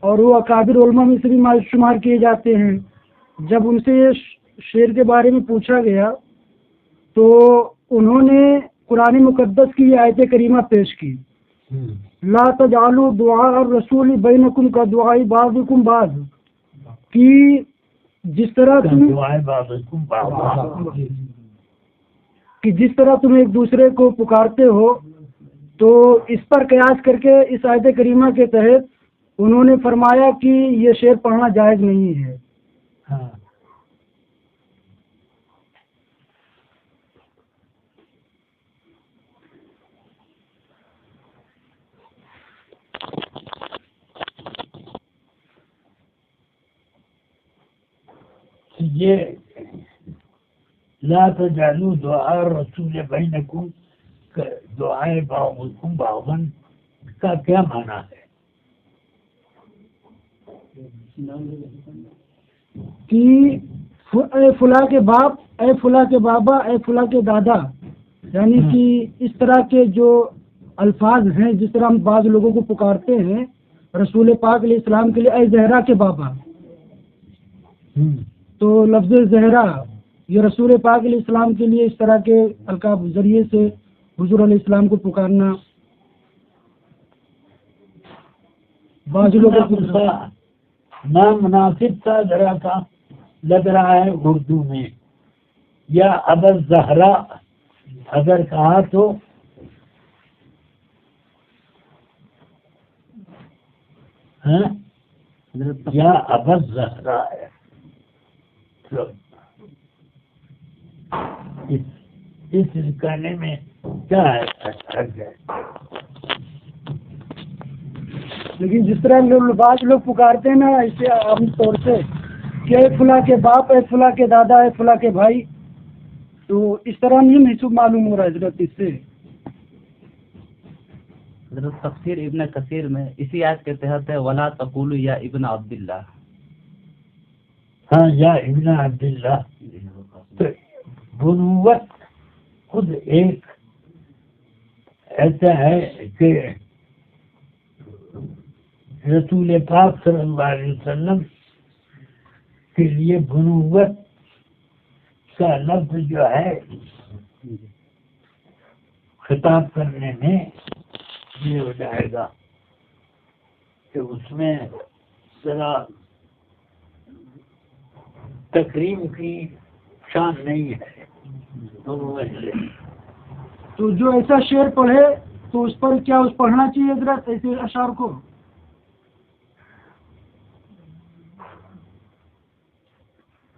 اور وہ اکابر علماء میں سے بھی شمار کیے جاتے ہیں. جب ان سے یہ شعر کے بارے میں پوچھا گیا تو انہوں نے قرآن مقدس کی یہ آیت کریمہ پیش کی، لا تجعلوا دعاء الرسول بینکم کا دعاء بعضکم بعض، کہ جس طرح تم ایک دوسرے کو پکارتے ہو، تو اس پر قیاس کر کے اس آیت کریمہ کے تحت انہوں نے فرمایا کہ یہ شعر پڑھنا جائز نہیں ہے. یہ لا تجعلوا دعاء الرسول بینکم دعاء بعضکم بعضا کا کیا معنی ہے؟ کہ اے فلاں کے باپ، اے فلاں کے بابا، اے فلاں کے دادا، یعنی کہ اس طرح کے جو الفاظ ہیں، جس طرح ہم بعض لوگوں کو پکارتے ہیں رسول پاک علیہ السلام کے لیے اے زہرا کے بابا، تو لفظ زہرا یہ رسول پاک علیہ السلام کے لیے اس طرح کے القاب ذریعے سے حضور علیہ السلام کو پکارنا بعض لوگوں کو نامناسب تھا، ذرا سا لگ رہا ہے اردو میں، یا ابا زہرا اگر کہا تو یا ابا زہرا ہے. اس کہنے میں کیا ہے؟ لیکن جس طرح بعض لوگ پکارتے ہیں نا اسے عام طور سے کہ اے فلاں کے باپ، اے فلاں کے دادا، اے فلاں کے بھائی، تو اس طرح نہیں محسوب معلوم ہو رہا ہے حضرت اس سے. حضرت تفسیر ابن کثیر میں اسی آیت کے تحت ہے ولا تقولوا یا ابن عبداللہ. ہاں، یا ابن عبداللہ. تو بنوت خود ایک ایسا ہے کہ رسول پاک صلی اللہ علیہ وسلم کے لیے بنوت کا لفظ جو ہے خطاب کرنے میں یہ ہو جائے گا کہ اس میں ذرا تقریم کی شان نہیں ہے. تو جو ایسا شعر پڑھے تو اس پر کیا اس پڑھنا چاہیے حضرت ایسے اشعار کو؟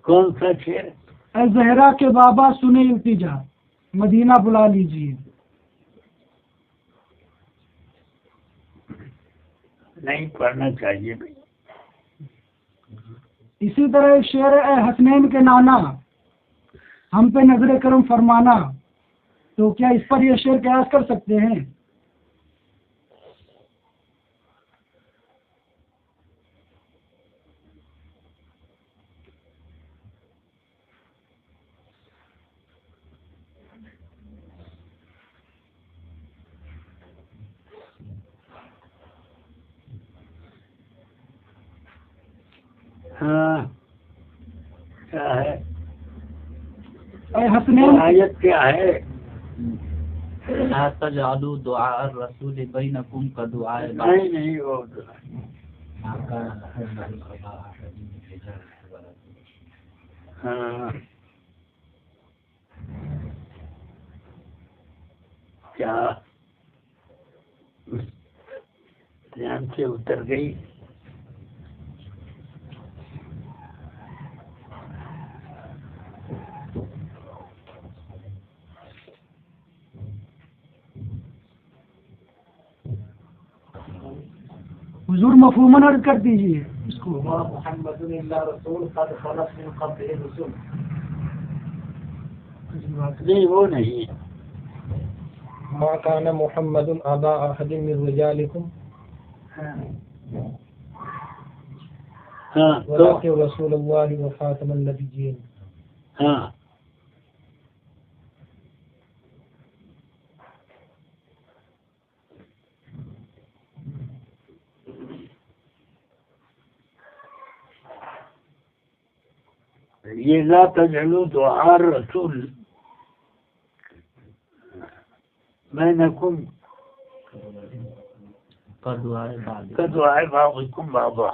کون سا شعر؟ اے زہرا کے بابا سنے التجا، مدینہ بلا لیجیے. نہیں پڑھنا چاہیے بھائی. اسی طرح ایک شعر ہے اے حسنین کے نانا ہم پہ نظر کرم فرمانا، تو کیا اس پر یہ شعر قیاس کر سکتے ہیں؟ ہاں، کیا ہے؟ اے حسنین آیت کیا ہے؟ لا تجعلوا دعاء الرسول بینکم کا دعاء نہیں وہ ہاں کیا دھیان سے اتر گئی. حضور مفہوماً عرض کر دیجیے اس کو. محمد اللہ رسول قد خلت من قبلہ الرسل. نہیں وہ نہیں. ما كان محمد ابا احد من رجالكم ولكن رسول الله وخاتم النبيين. ہاں یہ لا تجعلوا دعاء الرسول بینکم کدعاء بعضکم بعضا.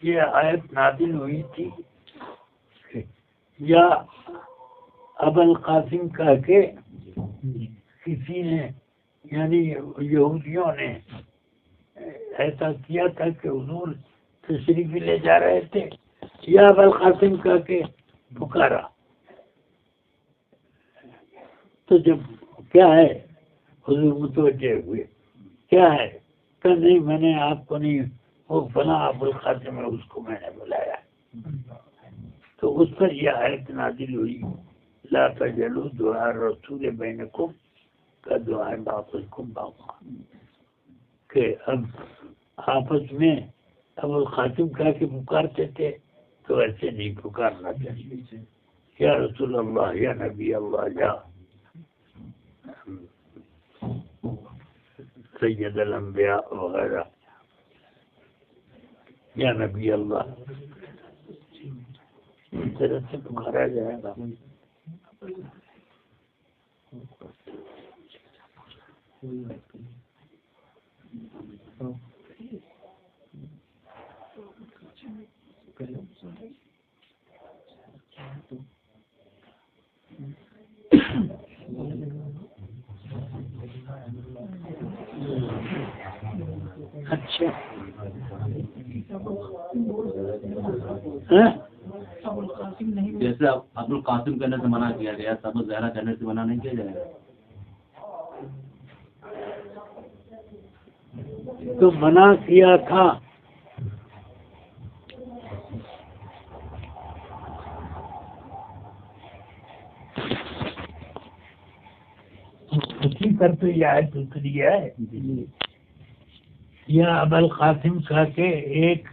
یہ آیت نازل ہوئی تھی یا ابو القاسم کہہ کے کسی نے یعنی یہودیوں نے ایسا کیا تھا کہ حضور تشریف لے جا رہے تھے، یا ابو القاسم کہہ کے پکارا. تو جب کیا ہے حضور متوجہ ہوئے، کیا ہے کہ نہیں میں نے آپ کو نہیں، وہ فلاں ابو القاسم ہے اس کو میں نے بلایا. تو اس پر یہ آیت نازل ہوئی لا تجعلوا دعاء الرسول بینکم کدعاء بعضکم بعضا، کہ اب آپس میں ابو القاسم کہا کہ پکارتے تھے تو ایسے نہیں پکارنا چاہیے. یا رسول اللہ، یا نبی اللہ، یا سید الانبیاء وغیرہ، یا نبی اللہ، اس طرح سے پکارا جائے گا. اچھا جیسے ابو القاسم کہنے سے منع کیا گیا، ابو زہرا کہنے سے منع نہیں کیا جائے گا. تو منع کیا تھا اسی پر تو یہ آیت اتری ہے. یا ابو القاسم کہا کہ ایک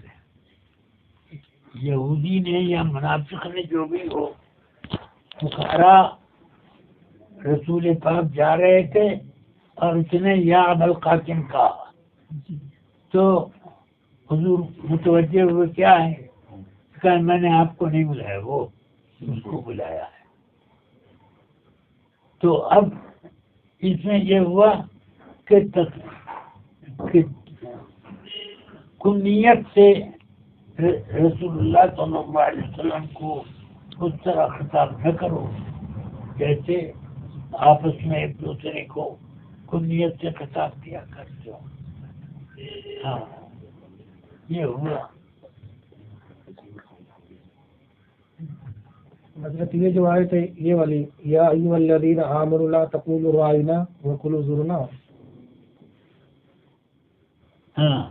یہودی نے یا منافق نے جو بھی ہو پکارا، رسول پاک جا رہے تھے اور اس نے یا ابو القاسم کہا تو حضور متوجہ ہوئے کیا ہے کہ میں نے آپ کو نہیں بلایا، وہ اس کو بلایا ہے. تو اب اس میں یہ ہوا کہ کنیت سے رسول اللہ صلی اللہ علیہ وسلم کو اس طرح خطاب نہ کرو جیسے آپس میں ایک دوسرے کو کنیت سے خطاب کیا کرتے ہو. ہاں یہ ہوا. حضرت یہ جو آیت ہے یہ والی یا ایھا الذین آمنوا لا تقولوا رائنا وقولوا انظرنا، ہاں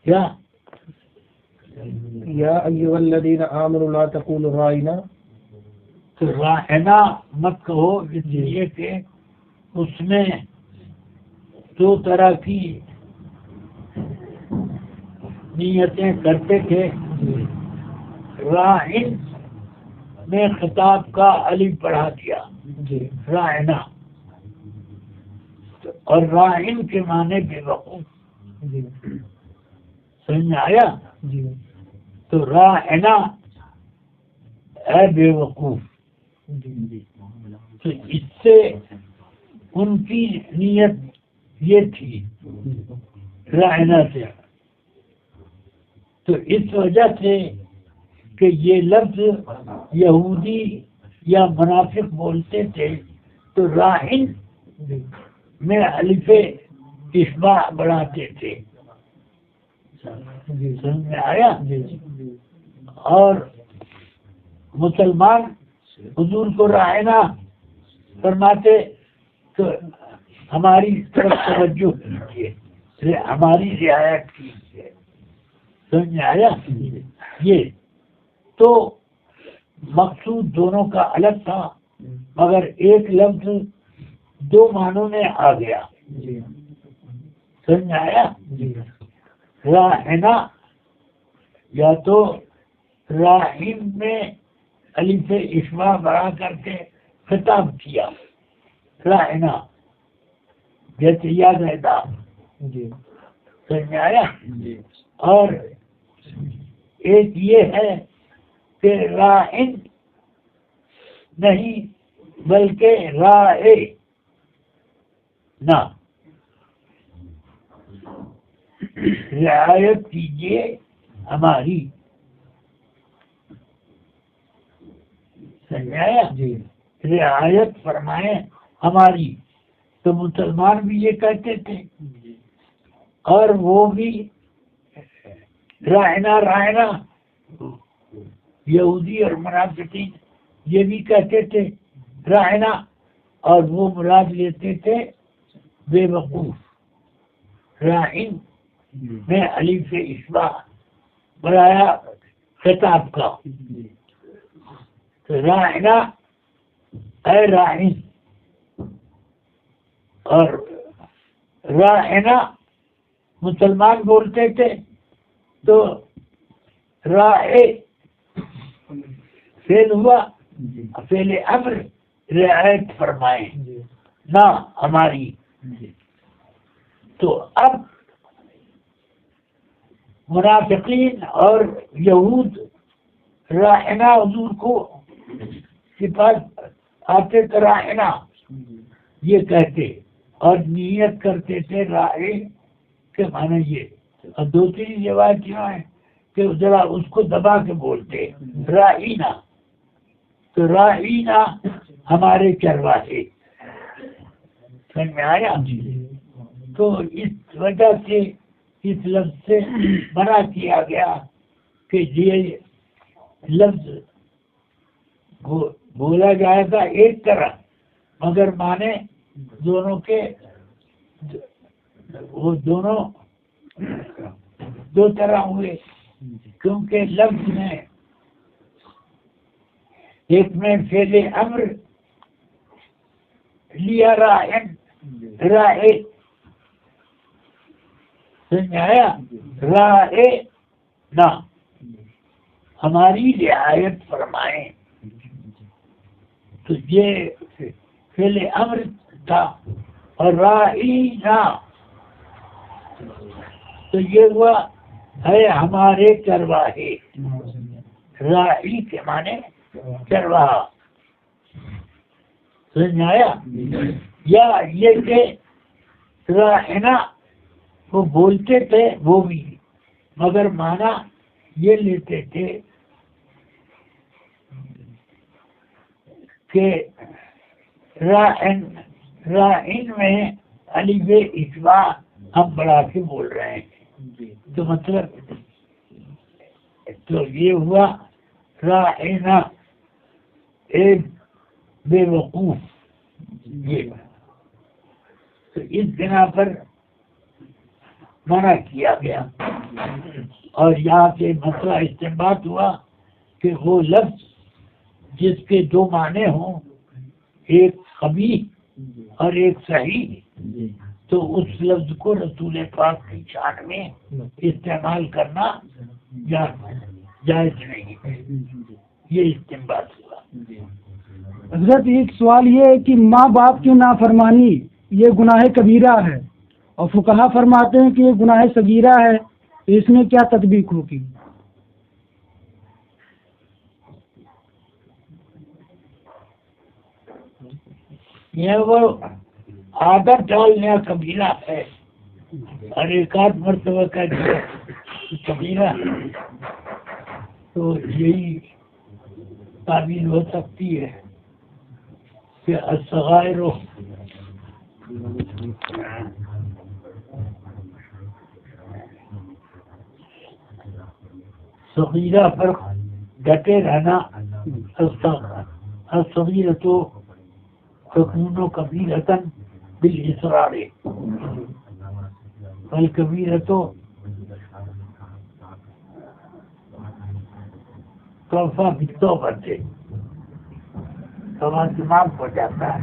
کیا یا ایھا الذین آمنوا لا تقولوا رائنا، تو رائنا مت کہو، اس لیے کہ اس میں دو طرح کی نیتیں کرتے تھے. رائن میں خطاب کا الف بڑھا دیا رائنا، اور رائن کے معنی بے وقوف. سمجھ میں آیا؟ تو رائنا ہے بے وقوف. تو اس سے ان کی نیت یہ تھی رائنا سے. تو اس وجہ سے کہ یہ لفظ یہودی یا منافق بولتے تھے تو راہن میں الف اشباع بڑھاتے تھے. سمجھ میں آیا؟ اور مسلمان حضور کو رائنا فرماتے تو ہماری طرف توجہ کیجیے، ہماری رعایت کیجیے. سمجھ میں آیا؟ یہ تو مقصود دونوں کا الگ تھا مگر ایک لفظ دو معنوں میں آ گیا. سمجھ میں آیا؟ راہنا یا تو راہن میں الف اشباع بڑھا کر کے خطاب کیا راہنا جیسے یاد ہے دا. سمجھ میں آیا؟ اور ایک یہ ہے کہ راعن نہیں بلکہ راعی نہ، رعایت کیجیے ہماری، سمجھایا؟ جی رعایت فرمائیں ہماری، تو مسلمان بھی یہ کہتے تھے اور وہ بھی رائنا رائنا، یہودی اور منافقین یہ بھی کہتے تھے رائنا، اور وہ مراد لیتے تھے بے وقوف۔ رائن میں الف اشباع بنایا خطاب کا، تو رائنا اے رائن، اور رائنا مسلمان بولتے تھے تو رائے فعل ہوا، فعل امر رعایت فرمائیں نہ ہماری۔ تو اب منافقین اور یہود رائنا حضور کو صفات آتے تو رائنا یہ کہتے اور نیت کرتے تھے رائے کے معنی یہ، اور دوسری روایت کیا ہے کہ ذرا اس کو دبا کے بولتے رائنا، تو رائنا ہمارے چرواہے، سمجھ میں آیا؟ تو اس وجہ سے اس لفظ سے منع کیا گیا کہ یہ لفظ بولا جائے گا ایک طرح، مگر مانے دونوں کے، وہ دونوں دو طرح ہوئے، کیونکہ لفظ میں ایک میں فعل امر لیا رائن رائے، سمجھ آیا؟ رائے نہ ہماری رعایت فرمائیں، تو یہ فعل امر تھا، اور رائنا تو یہ ہوا ہے ہمارے چرواہے، راعی کے معنی چرواہا، سمجھ آیا؟ یا یہ کہ رائنا وہ بولتے تھے وہ بھی، مگر معنی یہ لیتے تھے کہ رائن میں الف اشباع ہم بڑھا کے بول رہے ہیں، تو مطلب تو یہ ہوا رائنا ایک بے وقوف، یہ تو اس بنا پر منع کیا گیا، اور یہاں سے مسئلہ استنباط ہوا کہ وہ لفظ جس کے دو معنی ہوں، ایک قبیح اور ایک صحیح، تو اس لفظ کو رسول پاک کی شان میں استعمال کرنا جائز نہیں ہے، یہ استنباط ہوا۔ حضرت ایک سوال یہ ہے کہ ماں باپ کی نافرمانی یہ گناہ کبیرہ ہے، اور فقہا فرماتے ہیں کہ یہ گناہ صغیرہ ہے، تو اس میں کیا تطبیق ہوگی؟ یہ وہ عادت ڈالنا کبیرہ ہے، اور ایک آدھ مرتبہ کا کبیرہ، تو یہی تعبیر ہو سکتی ہے کہ الصغائر صغیرہ پر ڈٹے رہنا، الصغیرۃ تکون کبیرۃ بالاصرار، والکبیرۃ توفیٰ بالتوبۃ، تمام ہو جاتا ہے۔